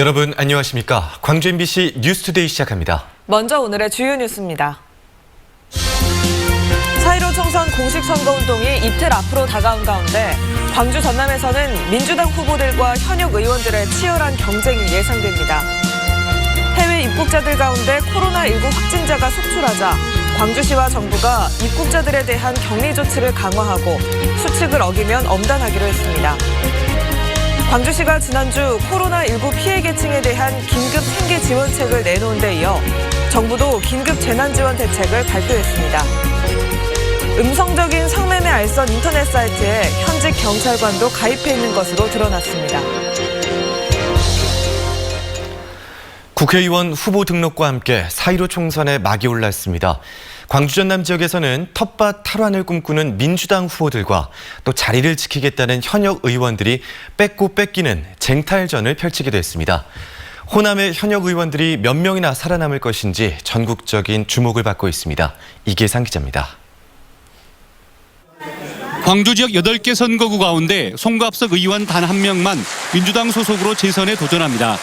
여러분 안녕하십니까? 광주 MBC 뉴스투데이 시작합니다. 먼저 오늘의 주요 뉴스입니다. 4.15 총선 공식 선거운동이 이틀 앞으로 다가온 가운데 광주 전남에서는 민주당 후보들과 현역 의원들의 치열한 경쟁이 예상됩니다. 해외 입국자들 가운데 코로나19 확진자가 속출하자 광주시와 정부가 입국자들에 대한 격리 조치를 강화하고 수칙을 어기면 엄단하기로 했습니다. 광주시가 지난주 코로나19 피해 계층에 대한 긴급 생계 지원책을 내놓은 데 이어 정부도 긴급 재난지원 대책을 발표했습니다. 음성적인 성매매 알선 인터넷 사이트에 현직 경찰관도 가입해 있는 것으로 드러났습니다. 국회의원 후보 등록과 함께 4.15 총선에 막이 올랐습니다. 광주 전남 지역에서는 텃밭 탈환을 꿈꾸는 민주당 후보들과 또 자리를 지키겠다는 현역 의원들이 뺏고 뺏기는 쟁탈전을 펼치게 됐습니다. 호남의 현역 의원들이 몇 명이나 살아남을 것인지 전국적인 주목을 받고 있습니다. 이계상 기자입니다. 광주 지역 8개 선거구 가운데 송갑석 의원 단 한 명만 민주당 소속으로 재선에 도전합니다.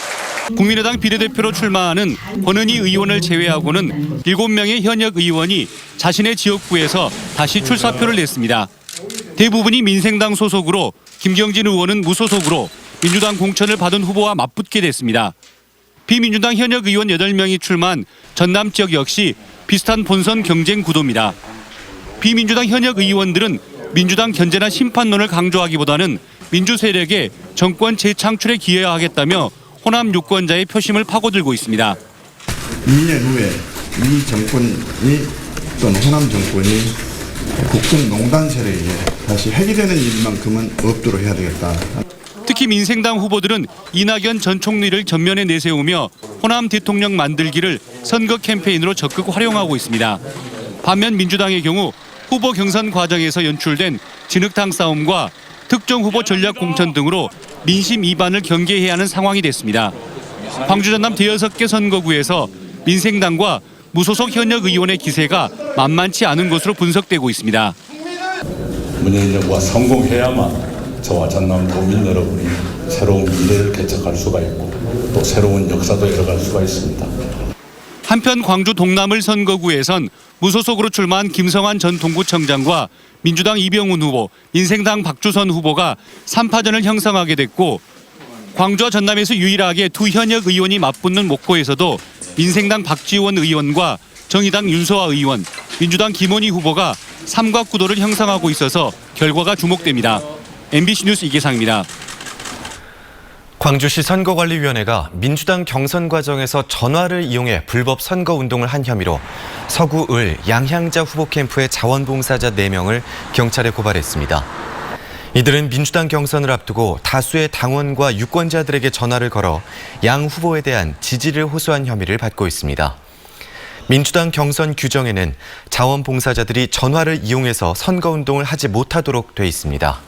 국민의당 비례대표로 출마하는 권은희 의원을 제외하고는 7명의 현역 의원이 자신의 지역구에서 다시 출사표를 냈습니다. 대부분이 민생당 소속으로 김경진 의원은 무소속으로 민주당 공천을 받은 후보와 맞붙게 됐습니다. 비민주당 현역 의원 8명이 출마한 전남 지역 역시 비슷한 본선 경쟁 구도입니다. 비민주당 현역 의원들은 민주당 견제나 심판론을 강조하기보다는 민주 세력의 정권 재창출에 기여하겠다며 호남 유권자의 표심을 파고들고 있습니다. 2년 후에 이 정권이 또는 호남 정권이 국정농단 세력에 다시 회귀되는 일만큼은 없도록 해야 되겠다. 특히 민생당 후보들은 이낙연 전 총리를 전면에 내세우며 호남 대통령 만들기를 선거 캠페인으로 적극 활용하고 있습니다. 반면 민주당의 경우 후보 경선 과정에서 연출된 진흙탕 싸움과 특정 후보 전략 공천 등으로 민심 이반을 경계해야 하는 상황이 됐습니다. 광주 전남 대여섯 개 선거구에서 민생당과 무소속 현역 의원의 기세가 만만치 않은 것으로 분석되고 있습니다. 문재인 정부가 성공해야만 저와 전남 도민 여러분이 새로운 미래를 개척할 수가 있고 또 새로운 역사도 이어갈 수가 있습니다. 한편 광주 동남을 선거구에선 무소속으로 출마한 김성환 전 동구청장과 민주당 이병훈 후보, 민생당 박주선 후보가 3파전을 형성하게 됐고 광주와 전남에서 유일하게 두 현역 의원이 맞붙는 목포에서도 민생당 박지원 의원과 정의당 윤소아 의원, 민주당 김원희 후보가 삼각구도를 형성하고 있어서 결과가 주목됩니다. MBC 뉴스 이계상입니다. 광주시 선거관리위원회가 민주당 경선 과정에서 전화를 이용해 불법 선거운동을 한 혐의로 서구 을 양향자 후보 캠프의 자원봉사자 4명을 경찰에 고발했습니다. 이들은 민주당 경선을 앞두고 다수의 당원과 유권자들에게 전화를 걸어 양 후보에 대한 지지를 호소한 혐의를 받고 있습니다. 민주당 경선 규정에는 자원봉사자들이 전화를 이용해서 선거운동을 하지 못하도록 돼 있습니다.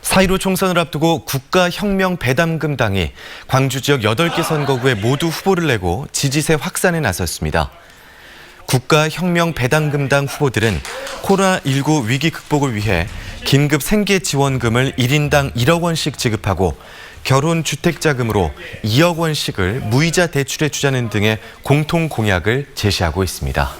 4.15 총선을 앞두고 국가혁명배당금당이 광주 지역 8개 선거구에 모두 후보를 내고 지지세 확산에 나섰습니다. 국가혁명배당금당 후보들은 코로나19 위기 극복을 위해 긴급 생계지원금을 1인당 1억 원씩 지급하고 결혼주택자금으로 2억 원씩을 무이자 대출해 주자는 등의 공통 공약을 제시하고 있습니다.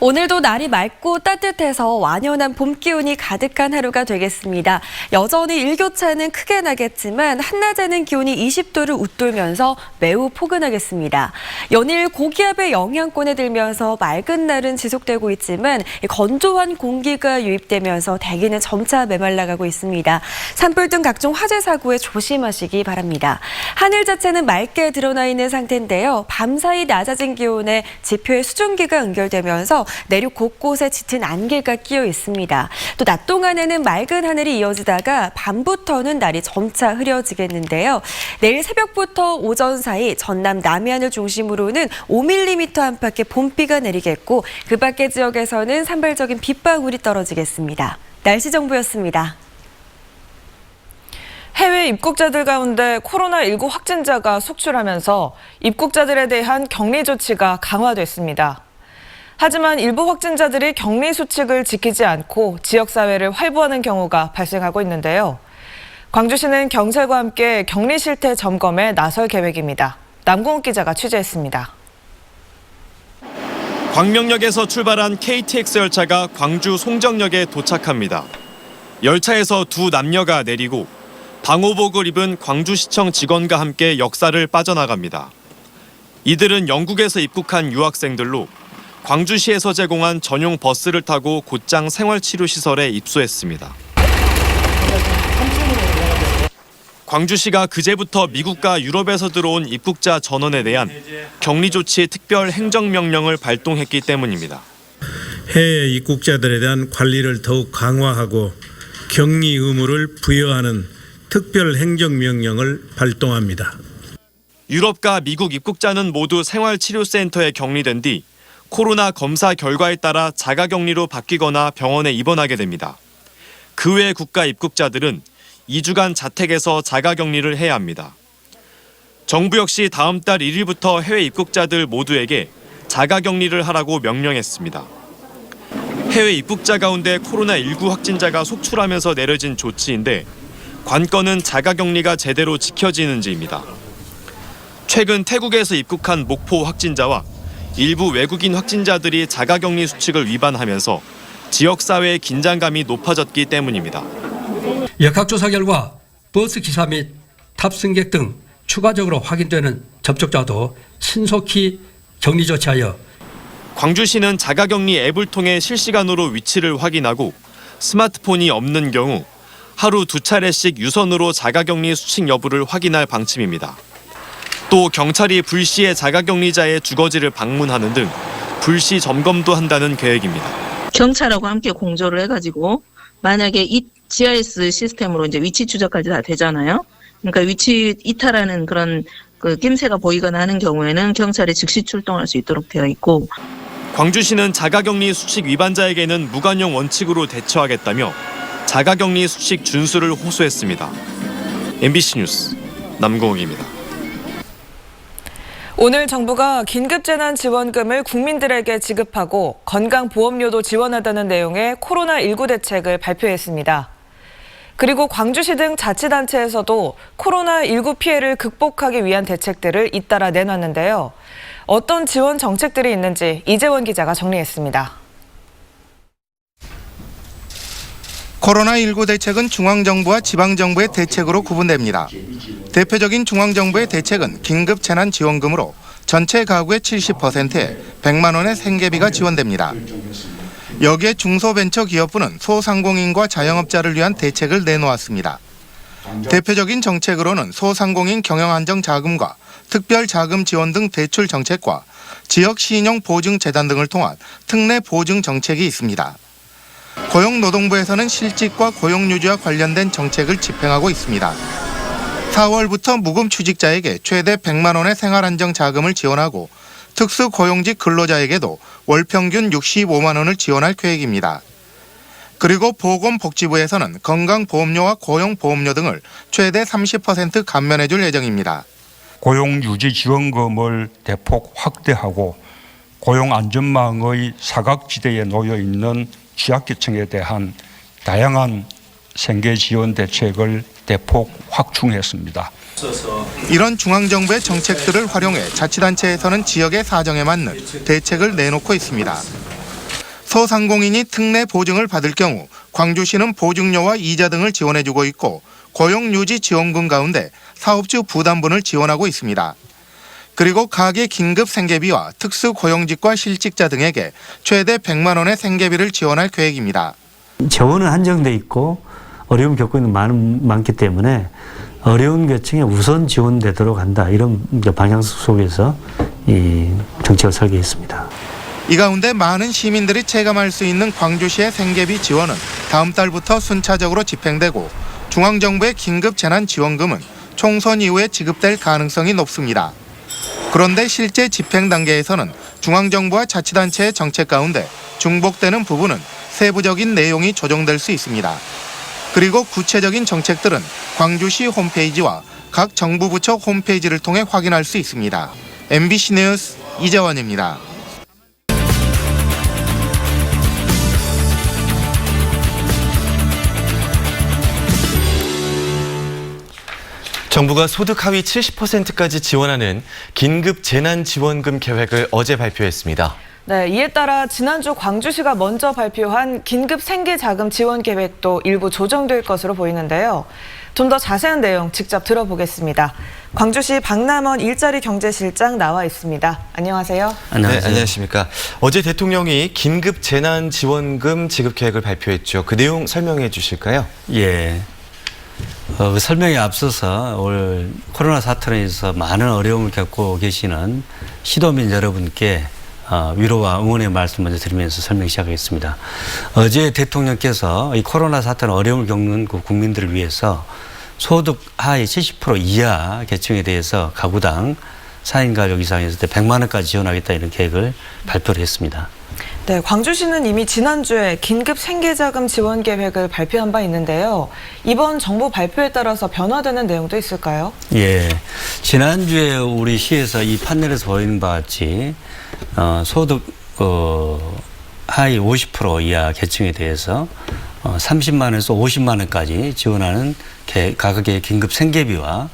오늘도 날이 맑고 따뜻해서 완연한 봄 기운이 가득한 하루가 되겠습니다. 여전히 일교차는 크게 나겠지만 한낮에는 기온이 20도를 웃돌면서 매우 포근하겠습니다. 연일 고기압의 영향권에 들면서 맑은 날은 지속되고 있지만 건조한 공기가 유입되면서 대기는 점차 메말라가고 있습니다. 산불 등 각종 화재 사고에 조심하시기 바랍니다. 하늘 자체는 맑게 드러나 있는 상태인데요. 밤사이 낮아진 기온에 지표에 수증기가 연결되면서 내륙 곳곳에 짙은 안개가 끼어 있습니다. 또 낮 동안에는 맑은 하늘이 이어지다가 밤부터는 날이 점차 흐려지겠는데요. 내일 새벽부터 오전 사이 전남 남해안을 중심으로는 5mm 안팎의 봄비가 내리겠고 그 밖의 지역에서는 산발적인 빗방울이 떨어지겠습니다. 날씨 정보였습니다. 해외 입국자들 가운데 코로나19 확진자가 속출하면서 입국자들에 대한 격리 조치가 강화됐습니다. 하지만 일부 확진자들이 격리 수칙을 지키지 않고 지역사회를 활보하는 경우가 발생하고 있는데요. 광주시는 경찰과 함께 격리 실태 점검에 나설 계획입니다. 남궁욱 기자가 취재했습니다. 광명역에서 출발한 KTX 열차가 광주 송정역에 도착합니다. 열차에서 두 남녀가 내리고 방호복을 입은 광주시청 직원과 함께 역사를 빠져나갑니다. 이들은 영국에서 입국한 유학생들로 광주시에서 제공한 전용 버스를 타고 곧장 생활치료시설에 입소했습니다. 광주시가 그제부터 미국과 유럽에서 들어온 입국자 전원에 대한 격리 조치 특별 행정명령을 발동했기 때문입니다. 해외 입국자들에 대한 관리를 더욱 강화하고 격리 의무를 부여하는 특별 행정명령을 발동합니다. 유럽과 미국 입국자는 모두 생활치료센터에 격리된 뒤 코로나 검사 결과에 따라 자가격리로 바뀌거나 병원에 입원하게 됩니다. 그 외 국가 입국자들은 2주간 자택에서 자가격리를 해야 합니다. 정부 역시 다음 달 1일부터 해외 입국자들 모두에게 자가격리를 하라고 명령했습니다. 해외 입국자 가운데 코로나19 확진자가 속출하면서 내려진 조치인데 관건은 자가격리가 제대로 지켜지는지입니다. 최근 태국에서 입국한 목포 확진자와 일부 외국인 확진자들이 자가격리 수칙을 위반하면서 지역사회의 긴장감이 높아졌기 때문입니다. 역학조사 결과 버스기사 및 탑승객 등 추가적으로 확인되는 접촉자도 신속히 격리 조치하여 광주시는 자가격리 앱을 통해 실시간으로 위치를 확인하고 스마트폰이 없는 경우 하루 2차례씩 유선으로 자가격리 수칙 여부를 확인할 방침입니다. 또 경찰이 불시에 자가격리자의 주거지를 방문하는 등 불시 점검도 한다는 계획입니다. 경찰하고 함께 공조를 해가지고 만약에 이 GIS 시스템으로 이제 위치 추적까지 다 되잖아요. 그러니까 위치 이탈하는 그런 낌새가 보이거나 하는 경우에는 경찰이 즉시 출동할 수 있도록 되어 있고. 광주시는 자가격리 수칙 위반자에게는 무관용 원칙으로 대처하겠다며 자가격리 수칙 준수를 호소했습니다. MBC 뉴스 남궁욱입니다. 오늘 정부가 긴급재난지원금을 국민들에게 지급하고 건강보험료도 지원하다는 내용의 코로나19 대책을 발표했습니다. 그리고 광주시 등 자치단체에서도 코로나19 피해를 극복하기 위한 대책들을 잇따라 내놨는데요. 어떤 지원 정책들이 있는지 이재원 기자가 정리했습니다. 코로나19 대책은 중앙정부와 지방정부의 대책으로 구분됩니다. 대표적인 중앙정부의 대책은 긴급재난지원금으로 전체 가구의 70%에 100만 원의 생계비가 지원됩니다. 여기에 중소벤처기업부는 소상공인과 자영업자를 위한 대책을 내놓았습니다. 대표적인 정책으로는 소상공인 경영안정자금과 특별자금 지원 등 대출 정책과 지역신용보증재단 등을 통한 특례 보증 정책이 있습니다. 고용노동부에서는 실직과 고용유지와 관련된 정책을 집행하고 있습니다. 4월부터 무급취직자에게 최대 100만 원의 생활안정자금을 지원하고 특수고용직 근로자에게도 월 평균 65만 원을 지원할 계획입니다. 그리고 보건복지부에서는 건강보험료와 고용보험료 등을 최대 30% 감면해 줄 예정입니다. 고용유지지원금을 대폭 확대하고 고용안전망의 사각지대에 놓여 있는 취약계층에 대한 다양한 생계지원 대책을 대폭 확충했습니다. 이런 중앙정부의 정책들을 활용해 자치단체에서는 지역의 사정에 맞는 대책을 내놓고 있습니다. 소상공인이 특례 보증을 받을 경우 광주시는 보증료와 이자 등을 지원해주고 있고 고용유지지원금 가운데 사업주 부담분을 지원하고 있습니다. 그리고 가계 긴급 생계비와 특수고용직과 실직자 등에게 최대 100만 원의 생계비를 지원할 계획입니다. 재원은 한정돼 있고 어려움 겪고 있는 많기 때문에 어려운 계층에 우선 지원되도록 한다. 이런 방향 속에서 이 정책을 설계했습니다. 이 가운데 많은 시민들이 체감할 수 있는 광주시의 생계비 지원은 다음 달부터 순차적으로 집행되고 중앙정부의 긴급재난지원금은 총선 이후에 지급될 가능성이 높습니다. 그런데 실제 집행 단계에서는 중앙정부와 자치단체의 정책 가운데 중복되는 부분은 세부적인 내용이 조정될 수 있습니다. 그리고 구체적인 정책들은 광주시 홈페이지와 각 정부 부처 홈페이지를 통해 확인할 수 있습니다. MBC 뉴스 이재원입니다. 정부가 소득 하위 70%까지 지원하는 긴급 재난지원금 계획을 어제 발표했습니다. 네, 이에 따라 지난주 광주시가 먼저 발표한 긴급 생계자금 지원 계획도 일부 조정될 것으로 보이는데요. 좀 더 자세한 내용 직접 들어보겠습니다. 광주시 박남원 일자리 경제실장 나와 있습니다. 안녕하세요. 안녕하세요. 네, 안녕하십니까. 어제 대통령이 긴급 재난지원금 지급 계획을 발표했죠. 그 내용 설명해 주실까요? 예. 그 설명에 앞서서 올 코로나 사태로 인해서 많은 어려움을 겪고 계시는 시도민 여러분께 위로와 응원의 말씀 먼저 드리면서 설명 시작하겠습니다. 어제 대통령께서 이 코로나 사태로 어려움을 겪는 그 국민들을 위해서 소득 하위 70% 이하 계층에 대해서 가구당 4인 가족 이상에서 100만 원까지 지원하겠다 이런 계획을 발표를 했습니다. 네, 광주시는 이미 지난주에 긴급 생계자금 지원 계획을 발표한 바 있는데요. 이번 정부 발표에 따라서 변화되는 내용도 있을까요? 예, 지난주에 우리 시에서 이 판넬에서 보이는 바와 같이 소득 하위 50% 이하 계층에 대해서 30만 원에서 50만 원까지 지원하는 가격의 긴급 생계비와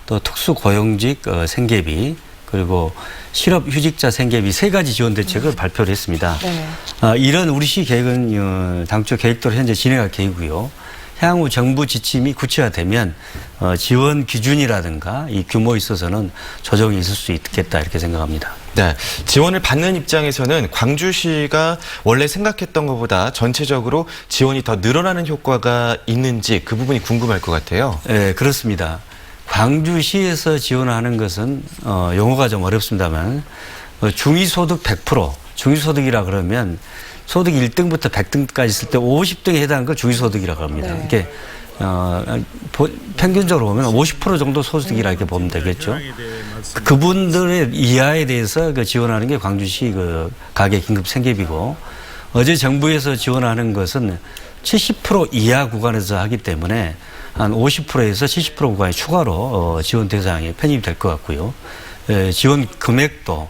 또 특수고용직 생계비 그리고 실업휴직자 생계비 3가지 지원 대책을 발표를 했습니다. 네. 이런 우리 시 계획은 당초 계획대로 현재 진행할 계획이고요. 향후 정부 지침이 구체화되면 지원 기준이라든가 이 규모에 있어서는 조정이 있을 수 있겠다 이렇게 생각합니다. 네, 지원을 받는 입장에서는 광주시가 원래 생각했던 것보다 전체적으로 지원이 더 늘어나는 효과가 있는지 그 부분이 궁금할 것 같아요. 네, 그렇습니다. 광주시에서 지원하는 것은 용어가 좀 어렵습니다만 중위소득 100%, 중위소득이라 그러면 소득 1등부터 100등까지 있을 때 50등에 해당하는 걸 중위소득이라고 합니다. 네. 이렇게 평균적으로 보면 50% 정도 소득이라 이렇게 보면 되겠죠. 그분들의 이하에 대해서 지원하는 게 광주시 가계 긴급 생계비고 어제 정부에서 지원하는 것은 70% 이하 구간에서 하기 때문에 한 50%에서 70% 구간이 추가로 지원 대상에 편입이 될 것 같고요. 지원 금액도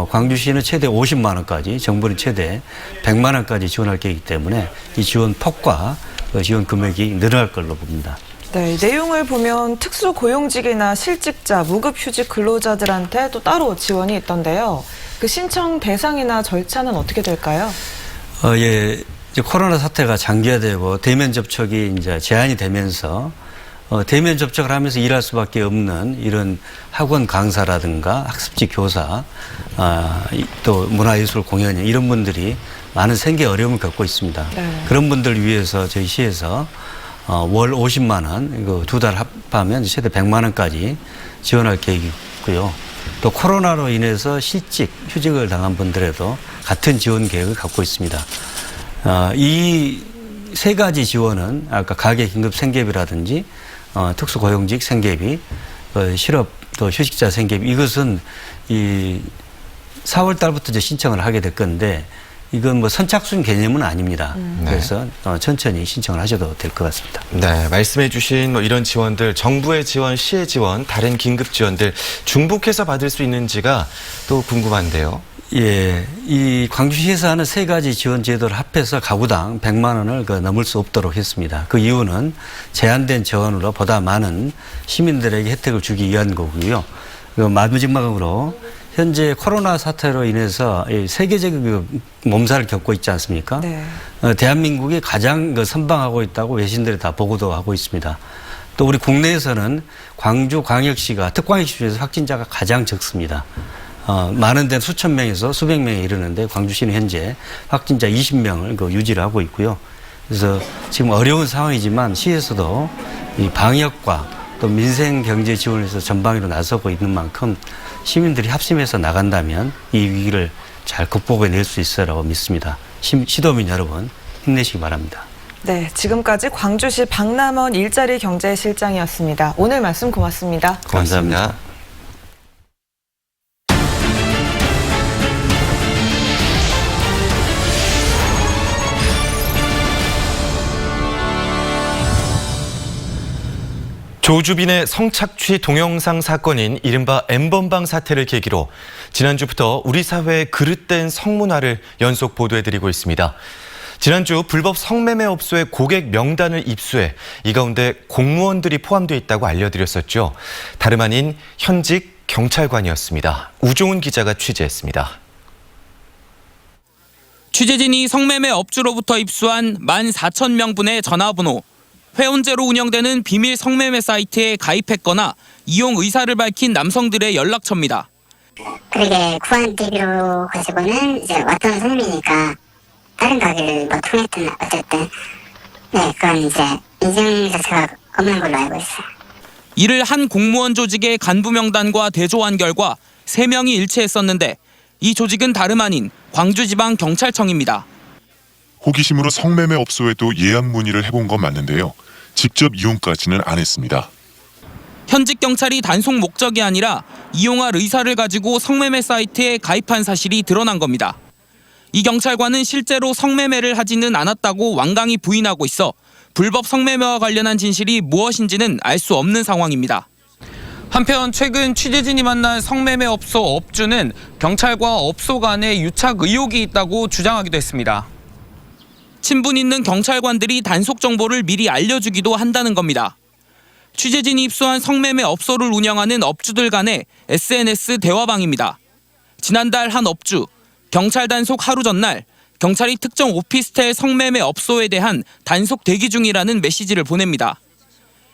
광주시는 최대 50만 원까지, 정부는 최대 100만 원까지 지원할 계획이기 때문에 이 지원 폭과 지원 금액이 늘어날 걸로 봅니다. 네, 내용을 보면 특수고용직이나 실직자, 무급휴직 근로자들한테 또 따로 지원이 있던데요. 그 신청 대상이나 절차는 어떻게 될까요? 예. 이제 코로나 사태가 장기화되고 대면 접촉이 이제 제한이 되면서 대면 접촉을 하면서 일할 수밖에 없는 이런 학원 강사라든가 학습지 교사, 또 문화예술 공연인 이런 분들이 많은 생계 어려움을 겪고 있습니다. 네. 그런 분들을 위해서 저희 시에서 월 50만 원, 이거 2달 합하면 최대 100만 원까지 지원할 계획이고요. 또 코로나로 인해서 실직, 휴직을 당한 분들에도 같은 지원 계획을 갖고 있습니다. 이 3가지 지원은 아까 가계 긴급 생계비라든지 특수고용직 생계비, 실업 또 휴직자 생계비 이것은 이 4월 달부터 이제 신청을 하게 될 건데 이건 뭐 선착순 개념은 아닙니다. 그래서 천천히 신청을 하셔도 될 것 같습니다. 네, 말씀해 주신 이런 지원들, 정부의 지원, 시의 지원, 다른 긴급 지원들 중복해서 받을 수 있는지가 또 궁금한데요. 예, 이 광주시에서 하는 3가지 지원 제도를 합해서 가구당 100만 원을 넘을 수 없도록 했습니다. 그 이유는 제한된 재원으로 보다 많은 시민들에게 혜택을 주기 위한 거고요. 마지막으로 현재 코로나 사태로 인해서 세계적 몸살을 겪고 있지 않습니까? 네. 대한민국이 가장 선방하고 있다고 외신들이 다 보고도 하고 있습니다. 또 우리 국내에서는 광주광역시가 특광역시 중에서 확진자가 가장 적습니다. 많은 데는 수천 명에서 수백 명에 이르는데 광주시는 현재 확진자 20명을 유지를 하고 있고요. 그래서 지금 어려운 상황이지만 시에서도 이 방역과 또 민생 경제 지원을 해서 전방위로 나서고 있는 만큼 시민들이 합심해서 나간다면 이 위기를 잘 극복해낼 수 있으라고 믿습니다. 시도민 여러분 힘내시기 바랍니다. 네, 지금까지 광주시 박남원 일자리 경제실장이었습니다. 오늘 말씀 고맙습니다. 감사합니다. 조주빈의 성착취 동영상 사건인 이른바 N번방 사태를 계기로 지난주부터 우리 사회의 그릇된 성문화를 연속 보도해드리고 있습니다. 지난주 불법 성매매 업소의 고객 명단을 입수해 이 가운데 공무원들이 포함되어 있다고 알려드렸었죠. 다름 아닌 현직 경찰관이었습니다. 우종훈 기자가 취재했습니다. 취재진이 성매매 업주로부터 입수한 14,000명분의 전화번호, 회원제로 운영되는 비밀 성매매 사이트에 가입했거나 이용 의사를 밝힌 남성들의 연락처입니다. 그렇게 구한 DB로 가지고는 이제 왔던 손님이니까 다른 가게를 뭐 통했든 어쨌든 그건 이제 인증 자체가 없는 걸로 알고 있어요. 이를 한 공무원 조직의 간부 명단과 대조한 결과 3명이 일치했었는데 이 조직은 다름 아닌 광주지방경찰청입니다. 호기심으로 성매매 업소에도 예약 문의를 해본 건 맞는데요. 직접 이용까지는 안 했습니다. 현직 경찰이 단속 목적이 아니라 이용할 의사를 가지고 성매매 사이트에 가입한 사실이 드러난 겁니다. 이 경찰관은 실제로 성매매를 하지는 않았다고 완강히 부인하고 있어 불법 성매매와 관련한 진실이 무엇인지는 알 수 없는 상황입니다. 한편 최근 취재진이 만난 성매매 업소 업주는 경찰과 업소 간에 유착 의혹이 있다고 주장하기도 했습니다. 친분 있는 경찰관들이 단속 정보를 미리 알려주기도 한다는 겁니다. 취재진이 입수한 성매매 업소를 운영하는 업주들 간의 SNS 대화방입니다. 지난달 한 업주, 경찰 단속 하루 전날 경찰이 특정 오피스텔 성매매 업소에 대한 단속 대기 중이라는 메시지를 보냅니다.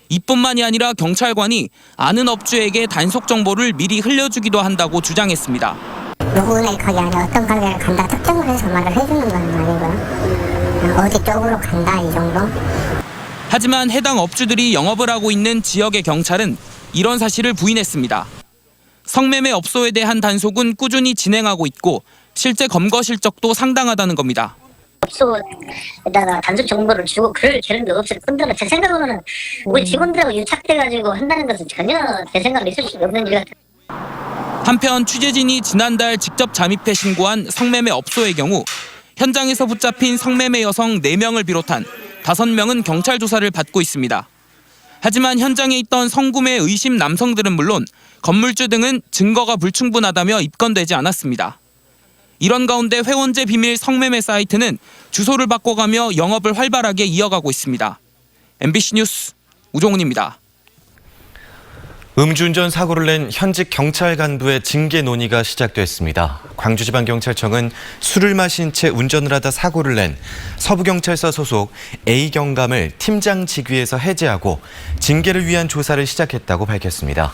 이뿐만이 아니라 경찰관이 아는 업주에게 단속 정보를 미리 흘려주기도 한다고 주장했습니다. 누구네 가게 안에 어떤 가게를 간다 특정을 해서 말을 해주는 건 아니고요. 어디 쪽으로 간다 이 정도. 하지만 해당 업주들이 영업을 하고 있는 지역의 경찰은 이런 사실을 부인했습니다. 성매매 업소에 대한 단속은 꾸준히 진행하고 있고 실제 검거 실적도 상당하다는 겁니다. 업소에다가 단속 정보를 주고 그럴 계획도 없을 뿐더러 제 생각으로는 우리 직원들하고 유착돼가지고 한다는 것은 전혀 제 생각으로 있을 수 없는 일 같아요. 한편 취재진이 지난달 직접 잠입해 신고한 성매매 업소의 경우 현장에서 붙잡힌 성매매 여성 4명을 비롯한 5명은 경찰 조사를 받고 있습니다. 하지만 현장에 있던 성구매 의심 남성들은 물론 건물주 등은 증거가 불충분하다며 입건되지 않았습니다. 이런 가운데 회원제 비밀 성매매 사이트는 주소를 바꿔가며 영업을 활발하게 이어가고 있습니다. MBC 뉴스 우종훈입니다. 음주운전 사고를 낸 현직 경찰 간부의 징계 논의가 시작됐습니다. 광주지방경찰청은 술을 마신 채 운전을 하다 사고를 낸 서부경찰서 소속 A경감을 팀장 직위에서 해제하고 징계를 위한 조사를 시작했다고 밝혔습니다.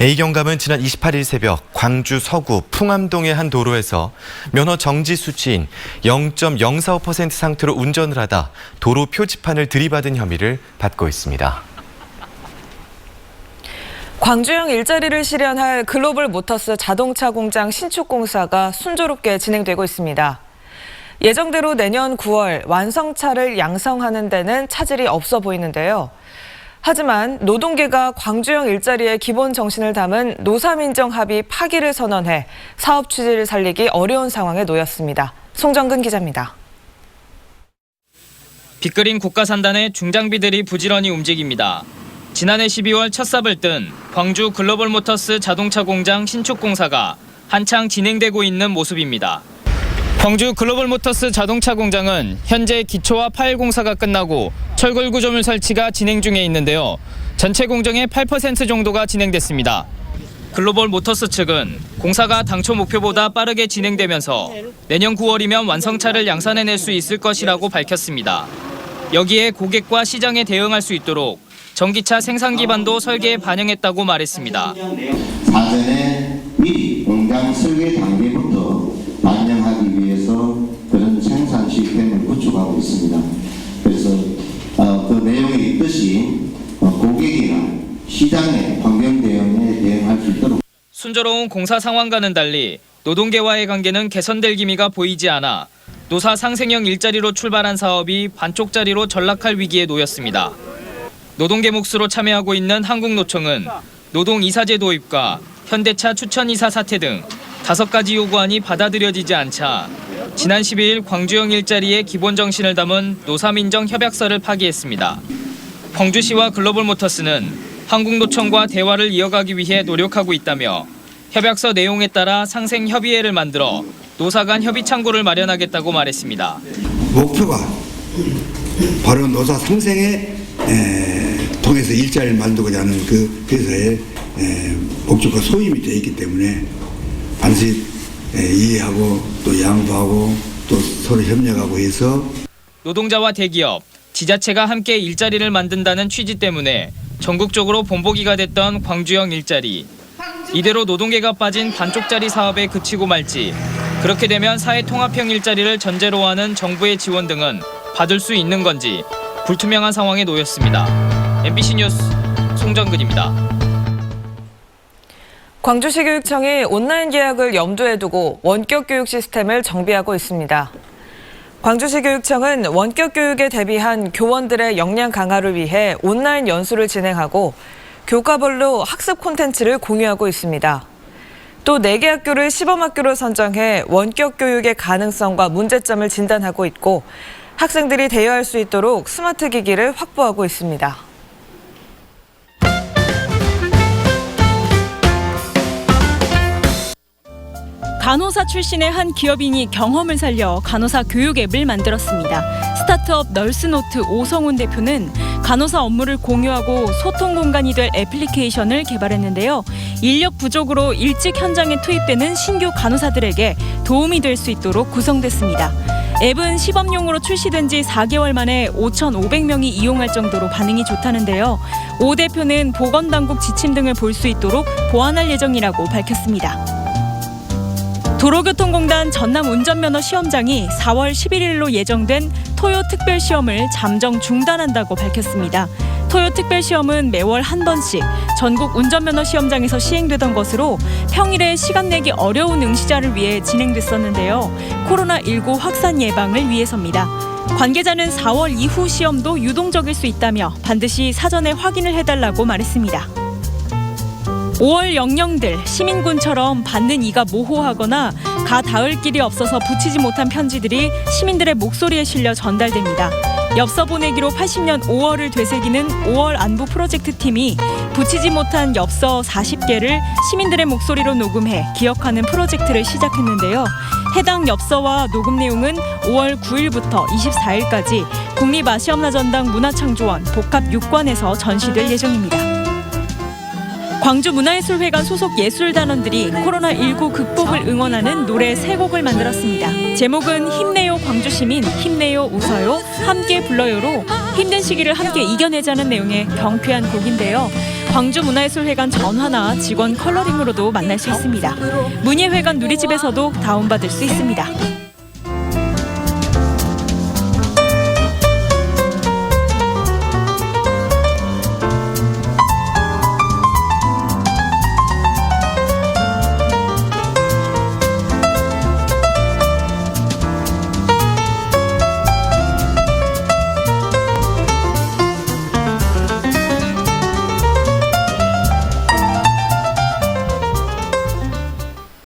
A경감은 지난 28일 새벽 광주 서구 풍암동의 한 도로에서 면허 정지 수치인 0.045% 상태로 운전을 하다 도로 표지판을 들이받은 혐의를 받고 있습니다. 광주형 일자리를 실현할 글로벌 모터스 자동차 공장 신축 공사가 순조롭게 진행되고 있습니다. 예정대로 내년 9월 완성차를 양성하는 데는 차질이 없어 보이는데요. 하지만 노동계가 광주형 일자리의 기본 정신을 담은 노사민정 합의 파기를 선언해 사업 취지를 살리기 어려운 상황에 놓였습니다. 송정근 기자입니다. 빅그린 국가산단의 중장비들이 부지런히 움직입니다. 지난해 12월 첫 삽을 뜬 광주 글로벌 모터스 자동차 공장 신축 공사가 한창 진행되고 있는 모습입니다. 광주 글로벌 모터스 자동차 공장은 현재 기초와 파일 공사가 끝나고 철골 구조물 설치가 진행 중에 있는데요. 전체 공정의 8% 정도가 진행됐습니다. 글로벌 모터스 측은 공사가 당초 목표보다 빠르게 진행되면서 내년 9월이면 완성차를 양산해낼 수 있을 것이라고 밝혔습니다. 여기에 고객과 시장에 대응할 수 있도록 전기차 생산 기반도 설계에 반영했다고 말했습니다. 사전에 미리 공장 설계 단계부터 반영하기 위해서 그런 생산 시스템을 구축하고 있습니다. 그래서 그 내용에 있듯이 고객이나 시장의 환경 대응에 대응할 수 있도록 순조로운 공사 상황과는 달리 노동계와의 관계는 개선될 기미가 보이지 않아 노사 상생형 일자리로 출발한 사업이 반쪽짜리로 전락할 위기에 놓였습니다. 노동계 몫으로 참여하고 있는 한국노총은 노동이사제 도입과 현대차 추천이사 사퇴 등 5가지 요구안이 받아들여지지 않자 지난 12일 광주형 일자리의 기본 정신을 담은 노사민정 협약서를 파기했습니다. 광주시와 글로벌 모터스는 한국노총과 대화를 이어가기 위해 노력하고 있다며 협약서 내용에 따라 상생 협의회를 만들어 노사 간 협의 창구를 마련하겠다고 말했습니다. 목표가 바로 노사 상생에 통해서 일자리를 만들고자 하는 그 회사의 목적과 소임이 되어 있기 때문에 반드시 이해하고 또 양보하고 또 서로 협력하고 해서 노동자와 대기업, 지자체가 함께 일자리를 만든다는 취지 때문에 전국적으로 본보기가 됐던 광주형 일자리. 이대로 노동계가 빠진 반쪽짜리 사업에 그치고 말지, 그렇게 되면 사회통합형 일자리를 전제로 하는 정부의 지원 등은 받을 수 있는 건지 불투명한 상황에 놓였습니다. MBC 뉴스 송정근입니다. 광주시 교육청이 온라인 계약을 염두에 두고 원격 교육 시스템을 정비하고 있습니다. 광주시 교육청은 원격 교육에 대비한 교원들의 역량 강화를 위해 온라인 연수를 진행하고 교과별로 학습 콘텐츠를 공유하고 있습니다. 또 4개 학교를 시범학교로 선정해 원격 교육의 가능성과 문제점을 진단하고 있고 학생들이 대여할 수 있도록 스마트 기기를 확보하고 있습니다. 간호사 출신의 한 기업인이 경험을 살려 간호사 교육 앱을 만들었습니다. 스타트업 널스노트 오성훈 대표는 간호사 업무를 공유하고 소통 공간이 될 애플리케이션을 개발했는데요. 인력 부족으로 일찍 현장에 투입되는 신규 간호사들에게 도움이 될 수 있도록 구성됐습니다. 앱은 시범용으로 출시된 지 4개월 만에 5,500명이 이용할 정도로 반응이 좋다는데요. 오 대표는 보건당국 지침 등을 볼 수 있도록 보완할 예정이라고 밝혔습니다. 도로교통공단 전남운전면허 시험장이 4월 11일로 예정된 토요 특별시험을 잠정 중단한다고 밝혔습니다. 토요 특별시험은 매월 한 번씩 전국 운전면허 시험장에서 시행되던 것으로 평일에 시간 내기 어려운 응시자를 위해 진행됐었는데요. 코로나19 확산 예방을 위해서입니다. 관계자는 4월 이후 시험도 유동적일 수 있다며 반드시 사전에 확인을 해달라고 말했습니다. 5월 영령들, 시민군처럼 받는 이가 모호하거나 가 닿을 길이 없어서 붙이지 못한 편지들이 시민들의 목소리에 실려 전달됩니다. 엽서 보내기로 80년 5월을 되새기는 5월 안부 프로젝트 팀이 붙이지 못한 엽서 40개를 시민들의 목소리로 녹음해 기억하는 프로젝트를 시작했는데요. 해당 엽서와 녹음 내용은 5월 9일부터 24일까지 국립아시험나전당 문화창조원 복합6관에서 전시될 예정입니다. 광주문화예술회관 소속 예술단원들이 코로나19 극복을 응원하는 노래 3곡을 만들었습니다. 제목은 힘내요 광주시민, 힘내요 웃어요, 함께 불러요로 힘든 시기를 함께 이겨내자는 내용의 경쾌한 곡인데요. 광주문화예술회관 전화나 직원 컬러링으로도 만날 수 있습니다. 문예회관 누리집에서도 다운받을 수 있습니다.